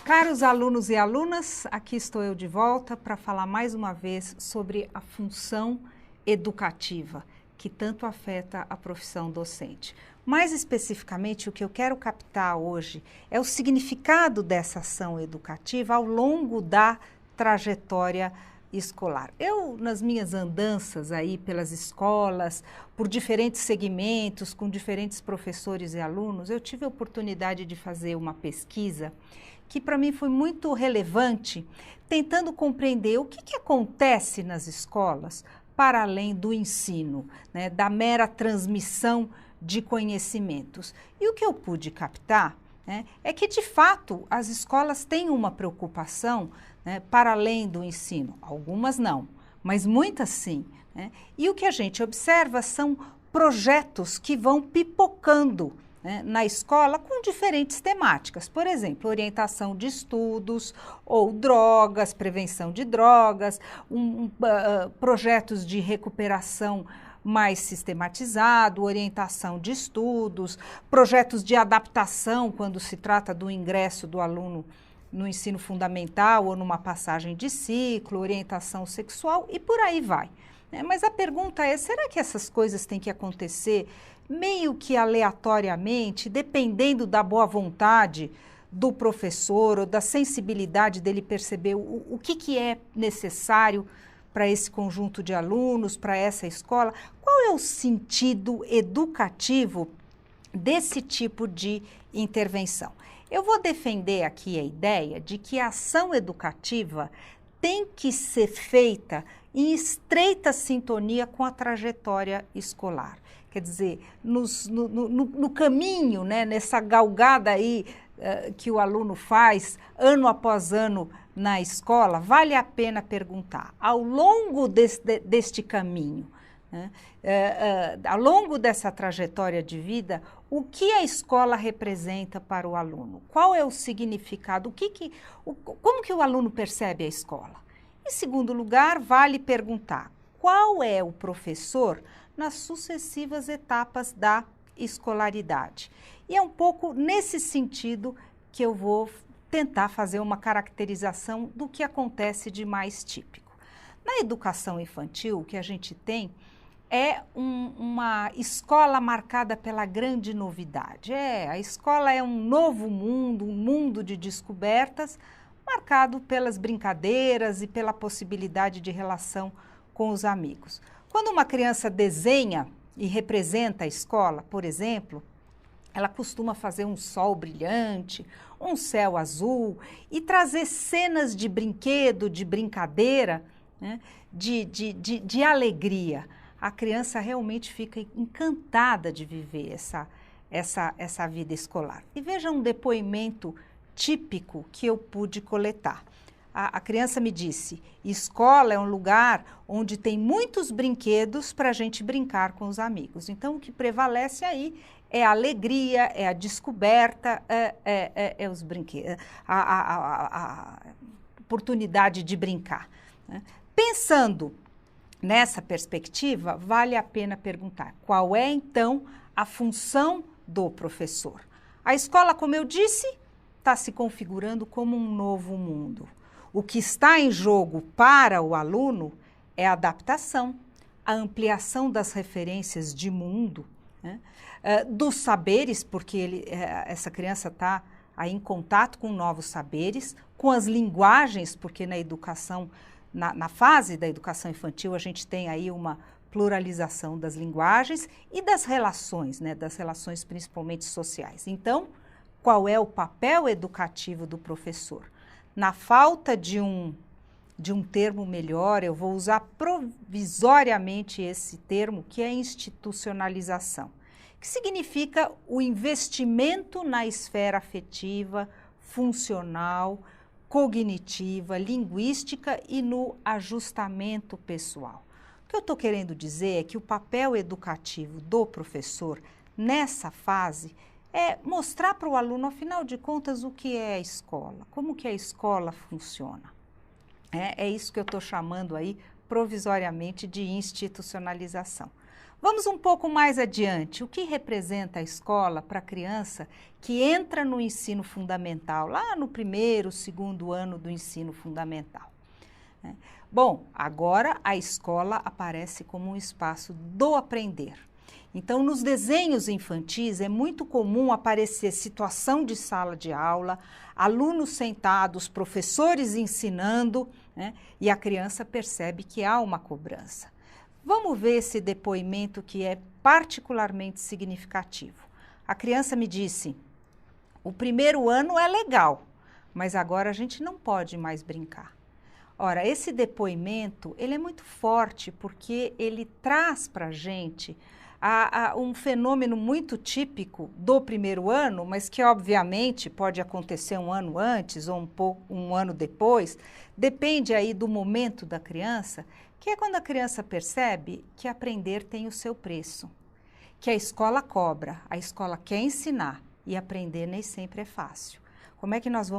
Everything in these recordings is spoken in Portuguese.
Caros alunos e alunas, aqui estou eu de volta para falar mais uma vez sobre a função educativa, que tanto afeta a profissão docente. Mais especificamente, o que eu quero captar hoje é o significado dessa ação educativa ao longo da trajetória escolar. Eu, nas minhas andanças aí pelas escolas, por diferentes segmentos, com diferentes professores e alunos, eu tive a oportunidade de fazer uma pesquisa que para mim foi muito relevante, tentando compreender o que acontece nas escolas para além do ensino, né, da mera transmissão de conhecimentos. E o que eu pude captar, né, é que, de fato, as escolas têm uma preocupação, né, para além do ensino. Algumas não, mas muitas sim, né? E o que a gente observa são projetos que vão pipocando, né, na escola com diferentes temáticas. Por exemplo, orientação de estudos ou drogas, prevenção de drogas, projetos de recuperação mais sistematizado, orientação de estudos, projetos de adaptação quando se trata do ingresso do aluno no ensino fundamental ou numa passagem de ciclo, orientação sexual e por aí vai. Mas a pergunta é, será que essas coisas têm que acontecer meio que aleatoriamente, dependendo da boa vontade do professor ou da sensibilidade dele perceber o que é necessário para esse conjunto de alunos, para essa escola? Qual é o sentido educativo desse tipo de intervenção? Eu vou defender aqui a ideia de que a ação educativa tem que ser feita em estreita sintonia com a trajetória escolar. Quer dizer, no caminho, né, nessa galgada aí que o aluno faz ano após ano na escola, vale a pena perguntar, ao longo deste caminho, né, ao longo dessa trajetória de vida, o que a escola representa para o aluno? Qual é o significado? Como que o aluno percebe a escola? Em segundo lugar, vale perguntar, qual é o professor nas sucessivas etapas da escolaridade? E é um pouco nesse sentido que eu vou tentar fazer uma caracterização do que acontece de mais típico. Na educação infantil, o que a gente tem é uma escola marcada pela grande novidade. A escola é um novo mundo, um mundo de descobertas, marcado pelas brincadeiras e pela possibilidade de relação com os amigos. Quando uma criança desenha e representa a escola, por exemplo, ela costuma fazer um sol brilhante, um céu azul e trazer cenas de brinquedo, de brincadeira, né, de alegria. A criança realmente fica encantada de viver essa vida escolar. E veja um depoimento típico que eu pude coletar. A criança me disse, escola é um lugar onde tem muitos brinquedos para a gente brincar com os amigos. Então, o que prevalece aí é a alegria, é a descoberta, é os brinquedos, a oportunidade de brincar, né? Pensando nessa perspectiva, vale a pena perguntar, qual é então a função do professor? A escola, como eu disse, está se configurando como um novo mundo. O que está em jogo para o aluno é a adaptação, a ampliação das referências de mundo, né? Dos saberes, porque essa criança está aí em contato com novos saberes, com as linguagens, porque na educação, na fase da educação infantil, a gente tem aí uma pluralização das linguagens e das relações, né? Das relações principalmente sociais. Então, qual é o papel educativo do professor? Na falta de um termo melhor, eu vou usar provisoriamente esse termo, que é institucionalização, que significa o investimento na esfera afetiva, funcional, cognitiva, linguística e no ajustamento pessoal. O que eu estou querendo dizer é que o papel educativo do professor nessa fase é mostrar para o aluno, afinal de contas, o que é a escola, como que a escola funciona. É isso que eu estou chamando aí provisoriamente de institucionalização. Vamos um pouco mais adiante. O que representa a escola para a criança que entra no ensino fundamental, lá no primeiro, segundo ano do ensino fundamental? Bom, agora a escola aparece como um espaço do aprender. Então, nos desenhos infantis é muito comum aparecer situação de sala de aula, alunos sentados, professores ensinando, né? E a criança percebe que há uma cobrança. Vamos ver esse depoimento que é particularmente significativo. A criança me disse: o primeiro ano é legal, mas agora a gente não pode mais brincar. Ora, esse depoimento, ele é muito forte porque ele traz para a gente um fenômeno muito típico do primeiro ano, mas que obviamente pode acontecer um ano antes ou um ano depois, depende aí do momento da criança, que é quando a criança percebe que aprender tem o seu preço, que a escola cobra, a escola quer ensinar e aprender nem sempre é fácil. Como é que nós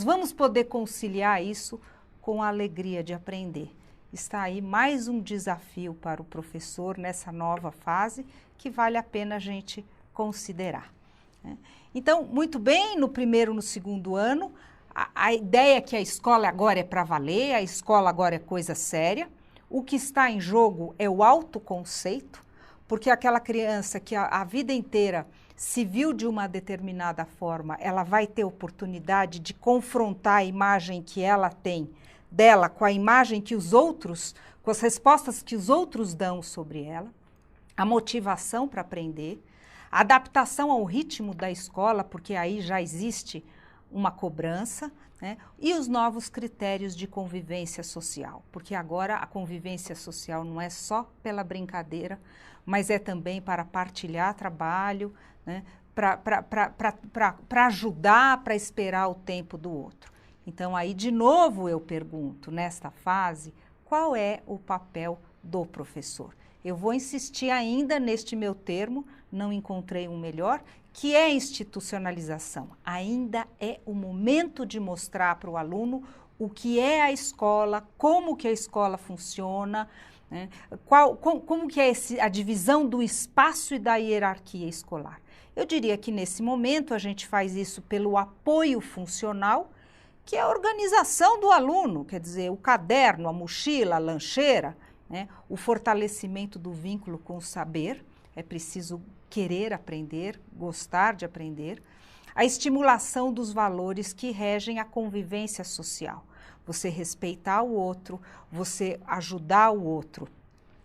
vamos poder conciliar isso com a alegria de aprender? Está aí mais um desafio para o professor nessa nova fase que vale a pena a gente considerar, né? Então, muito bem, no primeiro, no segundo ano, a ideia é que a escola agora é para valer, a escola agora é coisa séria. O que está em jogo é o autoconceito, porque aquela criança que a vida inteira se viu de uma determinada forma, ela vai ter oportunidade de confrontar a imagem que ela tem dela com a imagem que os outros, com as respostas que os outros dão sobre ela, a motivação para aprender, a adaptação ao ritmo da escola, porque aí já existe uma cobrança, né? E os novos critérios de convivência social, porque agora a convivência social não é só pela brincadeira, mas é também para partilhar trabalho, né? Para ajudar, para esperar o tempo do outro. Então, aí, de novo, eu pergunto, nesta fase, qual é o papel do professor? Eu vou insistir ainda neste meu termo, não encontrei um melhor, que é como ainda é o momento de mostrar para o aluno o que é a escola, como que a escola funciona, né? Como que é a divisão do espaço e da hierarquia escolar. Eu diria que nesse momento a gente faz isso pelo apoio funcional, que é a organização do aluno, quer dizer, o caderno, a mochila, a lancheira, né? O fortalecimento do vínculo com o saber, é preciso querer aprender, gostar de aprender, a estimulação dos valores que regem a convivência social, você respeitar o outro, você ajudar o outro.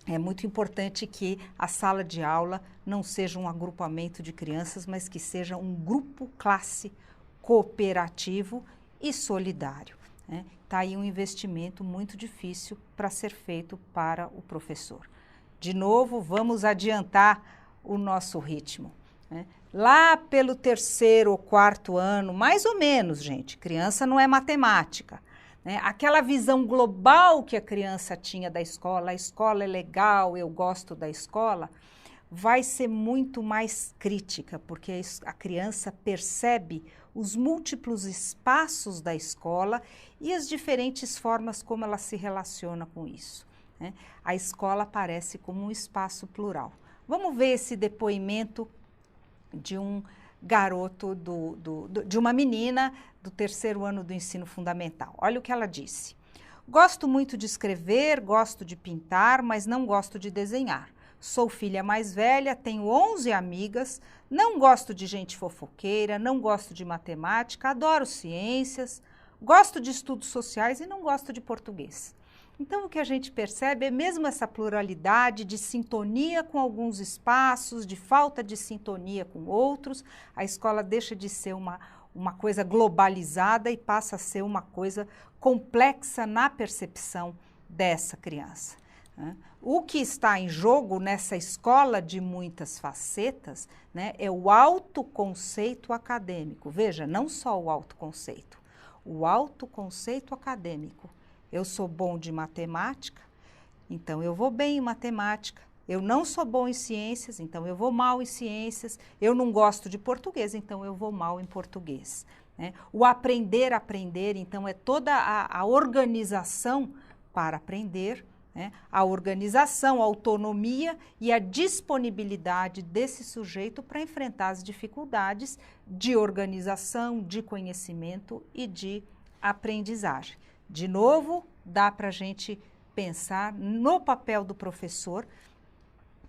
É muito importante que a sala de aula não seja um agrupamento de crianças, mas que seja um grupo-classe cooperativo e solidário, né? Tá aí um investimento muito difícil para ser feito para o professor. De novo, vamos adiantar o nosso ritmo, né? Lá pelo terceiro ou quarto ano, mais ou menos, gente, criança não é matemática, né? Aquela visão global que a criança tinha da escola, a escola é legal, eu gosto da escola, vai ser muito mais crítica, porque a criança percebe os múltiplos espaços da escola e as diferentes formas como ela se relaciona com isso, né? A escola aparece como um espaço plural. Vamos ver esse depoimento de um garoto, de uma menina do terceiro ano do ensino fundamental. Olha o que ela disse. Gosto muito de escrever, gosto de pintar, mas não gosto de desenhar. Sou filha mais velha, tenho 11 amigas, não gosto de gente fofoqueira, não gosto de matemática, adoro ciências, gosto de estudos sociais e não gosto de português. Então, o que a gente percebe é mesmo essa pluralidade de sintonia com alguns espaços, de falta de sintonia com outros. A escola deixa de ser uma coisa globalizada e passa a ser uma coisa complexa na percepção dessa criança, né? O que está em jogo nessa escola de muitas facetas, né, é o autoconceito acadêmico. Veja, não só o autoconceito acadêmico. Eu sou bom de matemática, então eu vou bem em matemática. Eu não sou bom em ciências, então eu vou mal em ciências. Eu não gosto de português, então eu vou mal em português, né? O aprender, então, é toda a organização para aprender, né? A organização, a autonomia e a disponibilidade desse sujeito para enfrentar as dificuldades de organização, de conhecimento e de aprendizagem. De novo, dá para a gente pensar no papel do professor,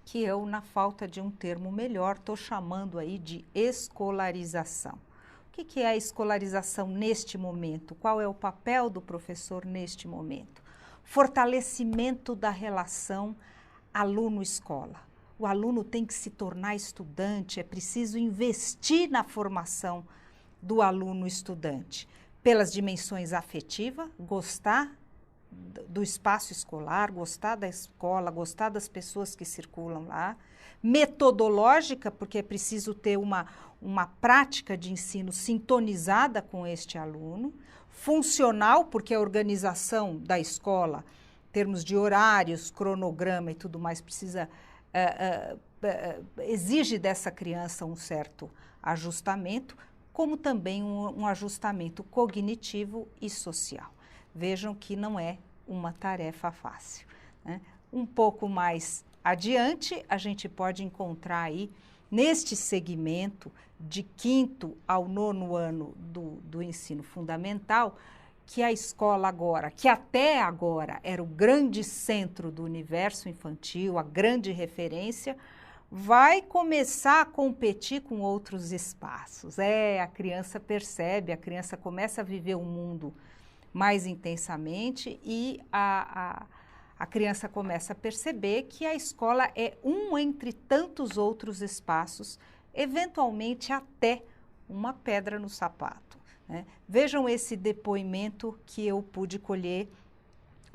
que eu, na falta de um termo melhor, estou chamando aí de escolarização. O que é a escolarização neste momento? Qual é o papel do professor neste momento? Fortalecimento da relação aluno-escola. O aluno tem que se tornar estudante, é preciso investir na formação do aluno-estudante, pelas dimensões afetiva, gostar do espaço escolar, gostar da escola, gostar das pessoas que circulam lá, metodológica, porque é preciso ter uma prática de ensino sintonizada com este aluno, funcional, porque a organização da escola, em termos de horários, cronograma e tudo mais, exige dessa criança um certo ajustamento, como também um ajustamento cognitivo e social. Vejam que não é uma tarefa fácil, né? Um pouco mais adiante, a gente pode encontrar aí, neste segmento de 5º ao 9º ano do ensino fundamental, que a escola agora, que até agora era o grande centro do universo infantil, a grande referência, vai começar a competir com outros espaços. A criança percebe, a criança começa a viver o mundo mais intensamente e a criança começa a perceber que a escola é um entre tantos outros espaços, eventualmente até uma pedra no sapato, né? Vejam esse depoimento que eu pude colher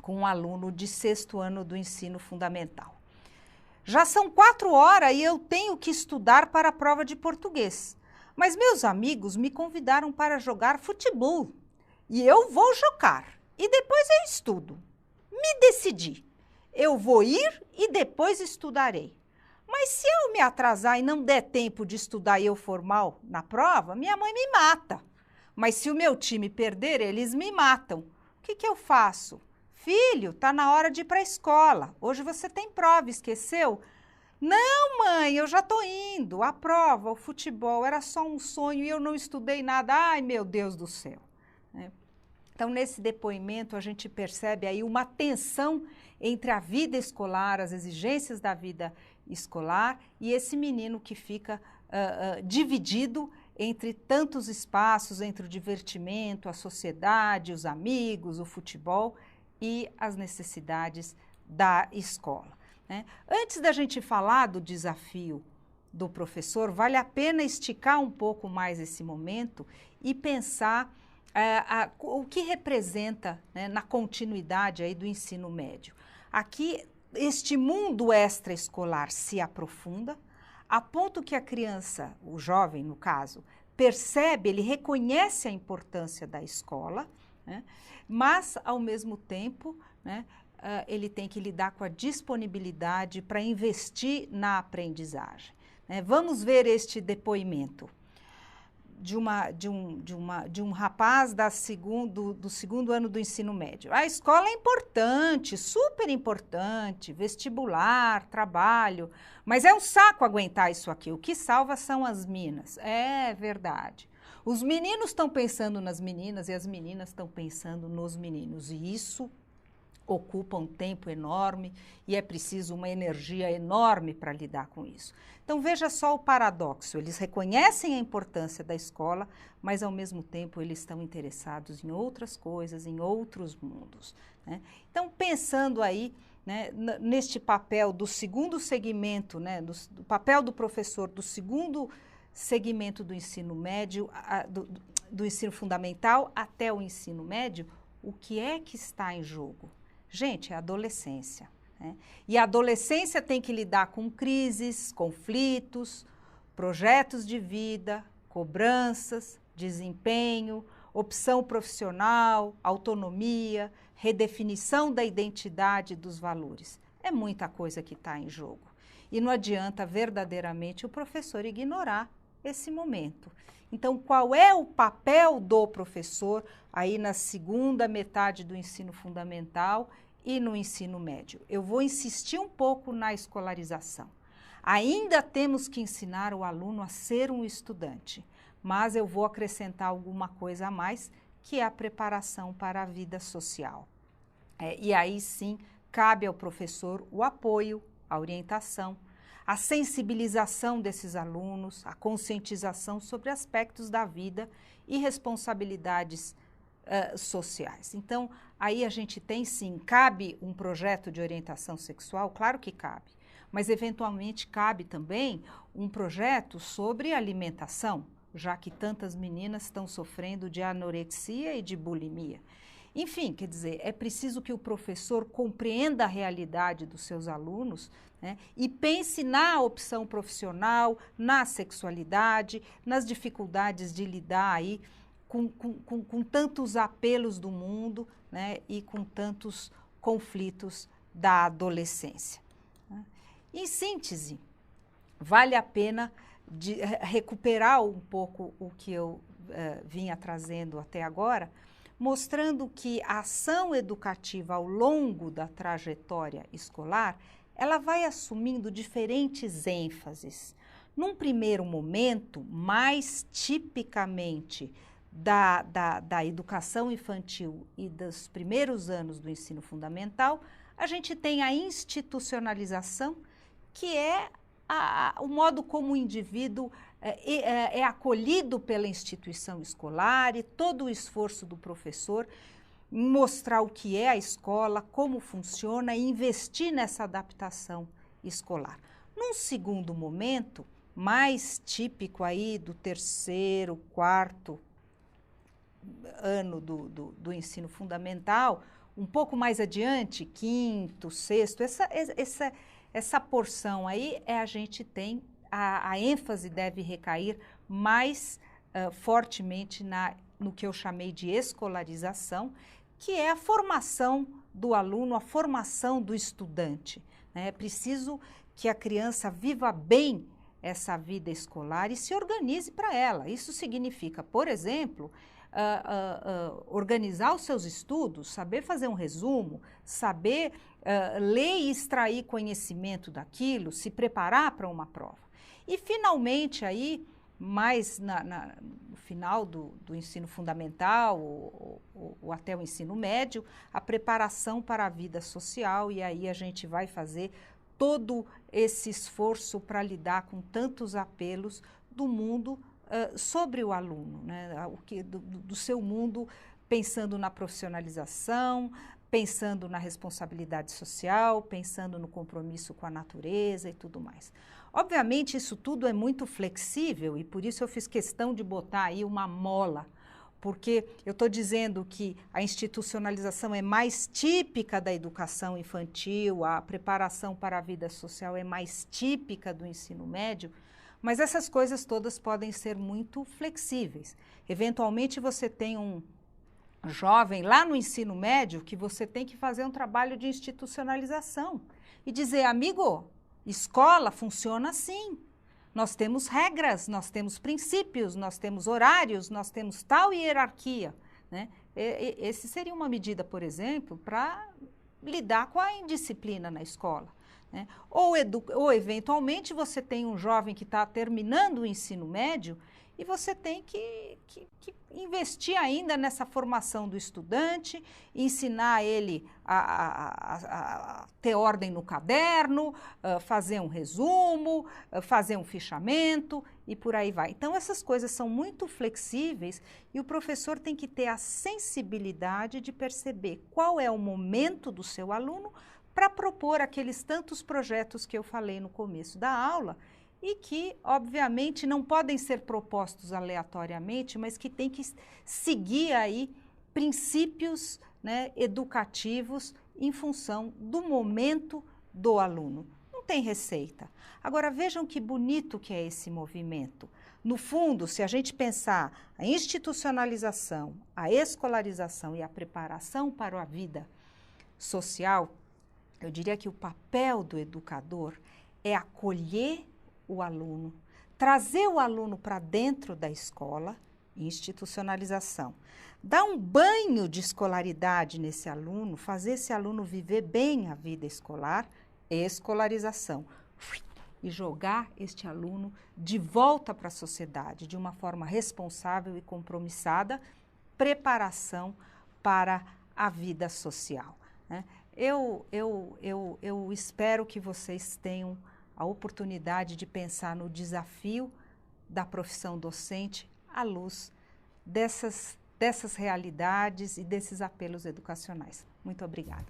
com um aluno de 6º ano do ensino fundamental. Já são 4 horas e eu tenho que estudar para a prova de português, mas meus amigos me convidaram para jogar futebol. E eu vou jogar, e depois eu estudo. Me decidi, eu vou ir e depois estudarei. Mas se eu me atrasar e não der tempo de estudar e eu for mal na prova, minha mãe me mata. Mas se o meu time perder, eles me matam. O que eu faço? Filho, tá na hora de ir para a escola. Hoje você tem prova, esqueceu? Não, mãe, eu já tô indo. A prova, o futebol, era só um sonho e eu não estudei nada. Ai, meu Deus do céu. Então, nesse depoimento, a gente percebe aí uma tensão entre a vida escolar, as exigências da vida escolar e esse menino que fica dividido entre tantos espaços, entre o divertimento, a sociedade, os amigos, o futebol e as necessidades da escola, né? Antes da gente falar do desafio do professor, vale a pena esticar um pouco mais esse momento e pensar o que representa, né, na continuidade aí do ensino médio. Aqui, este mundo extraescolar se aprofunda, a ponto que a criança, o jovem no caso, percebe, ele reconhece a importância da escola, né, mas, ao mesmo tempo, né, ele tem que lidar com a disponibilidade para investir na aprendizagem, né? Vamos ver este depoimento de um rapaz do 2º ano do ensino médio. A escola é importante, super importante, vestibular, trabalho, mas é um saco aguentar isso aqui. O que salva são as minas. É verdade. Os meninos estão pensando nas meninas e as meninas estão pensando nos meninos. E isso ocupa um tempo enorme e é preciso uma energia enorme para lidar com isso. Então, veja só o paradoxo. Eles reconhecem a importância da escola, mas, ao mesmo tempo, eles estão interessados em outras coisas, em outros mundos, né? Então, pensando aí, né, neste papel do 2º segmento, né, do papel do professor do 2º segmento do ensino médio, do ensino fundamental até o ensino médio, o que é que está em jogo? Gente, é a adolescência, né? E a adolescência tem que lidar com crises, conflitos, projetos de vida, cobranças, desempenho, opção profissional, autonomia, redefinição da identidade e dos valores. É muita coisa que está em jogo. E não adianta verdadeiramente o professor ignorar esse momento. Então, qual é o papel do professor aí na segunda metade do ensino fundamental e no ensino médio. Eu vou insistir um pouco na escolarização. Ainda temos que ensinar o aluno a ser um estudante, mas eu vou acrescentar alguma coisa a mais, que é a preparação para a vida social. E aí sim, cabe ao professor o apoio, a orientação, a sensibilização desses alunos, a conscientização sobre aspectos da vida e responsabilidades sociais. Então, aí a gente tem sim, cabe um projeto de orientação sexual? Claro que cabe, mas eventualmente cabe também um projeto sobre alimentação, já que tantas meninas estão sofrendo de anorexia e de bulimia. Enfim, quer dizer, é preciso que o professor compreenda a realidade dos seus alunos, né, e pense na opção profissional, na sexualidade, nas dificuldades de lidar aí com tantos apelos do mundo, né, e com tantos conflitos da adolescência. Né. Em síntese, vale a pena recuperar um pouco o que eu vinha trazendo até agora, mostrando que a ação educativa ao longo da trajetória escolar, ela vai assumindo diferentes ênfases. Num primeiro momento, mais tipicamente da educação infantil e dos primeiros anos do ensino fundamental, a gente tem a institucionalização, que é o modo como o indivíduo é acolhido pela instituição escolar e todo o esforço do professor em mostrar o que é a escola, como funciona e investir nessa adaptação escolar. Num segundo momento, mais típico aí do terceiro, quarto ano do ênsino fundamental, um pouco mais adiante, quinto, sexto, essa porção aí a gente tem, a ênfase deve recair mais fortemente no que eu chamei de escolarização, que é a formação do aluno, a formação do estudante. É preciso que a criança viva bem essa vida escolar e se organize para ela. Isso significa, por exemplo, organizar os seus estudos, saber fazer um resumo, saber ler e extrair conhecimento daquilo, se preparar para uma prova. E, finalmente, aí, mais no final do ensino fundamental ou até o ensino médio, a preparação para a vida social, e aí a gente vai fazer todo esse esforço para lidar com tantos apelos do mundo sobre o aluno, né? Do seu mundo, pensando na profissionalização, pensando na responsabilidade social, pensando no compromisso com a natureza e tudo mais. Obviamente, isso tudo é muito flexível e por isso eu fiz questão de botar aí uma mola, porque eu estou dizendo que a institucionalização é mais típica da educação infantil, a preparação para a vida social é mais típica do ensino médio, mas essas coisas todas podem ser muito flexíveis. Eventualmente, você tem um jovem lá no ensino médio que você tem que fazer um trabalho de institucionalização e dizer, amigo, escola funciona assim. Nós temos regras, nós temos princípios, nós temos horários, nós temos tal hierarquia, né? Esse seria uma medida, por exemplo, para lidar com a indisciplina na escola, né? Ou, eventualmente, você tem um jovem que está terminando o ensino médio e você tem que investir ainda nessa formação do estudante, ensinar ele a ter ordem no caderno, fazer um resumo, fazer um fichamento e por aí vai. Então, essas coisas são muito flexíveis e o professor tem que ter a sensibilidade de perceber qual é o momento do seu aluno para propor aqueles tantos projetos que eu falei no começo da aula, e que, obviamente, não podem ser propostos aleatoriamente, mas que tem que seguir aí princípios, né, educativos em função do momento do aluno. Não tem receita. Agora, vejam que bonito que é esse movimento. No fundo, se a gente pensar a institucionalização, a escolarização e a preparação para a vida social, eu diria que o papel do educador é acolher o aluno, trazer o aluno para dentro da escola, institucionalização. Dar um banho de escolaridade nesse aluno, fazer esse aluno viver bem a vida escolar, escolarização. E jogar este aluno de volta para a sociedade, de uma forma responsável e compromissada, preparação para a vida social, né? Eu espero que vocês tenham a oportunidade de pensar no desafio da profissão docente à luz dessas realidades e desses apelos educacionais. Muito obrigada.